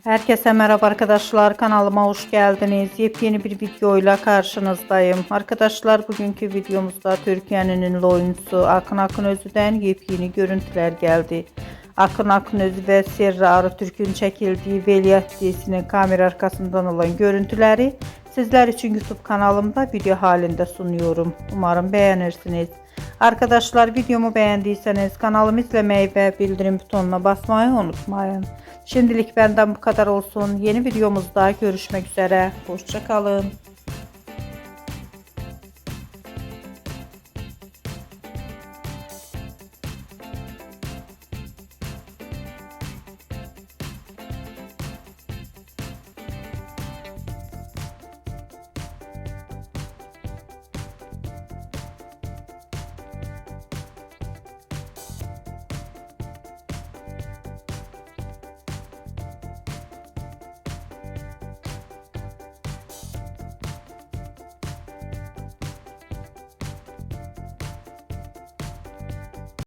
Herkese merhaba arkadaşlar, kanalıma hoş geldiniz. Yepyeni bir videoyla karşınızdayım. Arkadaşlar, bugünkü videomuzda Türkiye'nin ünlü oyuncusu Akın Akınözü'den yepyeni görüntüler geldi. Akın Akınözü ve Serra Arıtürk'ün çekildiği Veliaht dizisinin kamera arkasından olan görüntüleri sizler için YouTube kanalımda video halinde sunuyorum. Umarım beğenirsiniz. Arkadaşlar, videomu beğendiyseniz kanalımı izlemeyi ve bildirim butonuna basmayı unutmayın. Şimdilik benden bu kadar olsun. Yeni videomuzda görüşmek üzere. Hoşça kalın.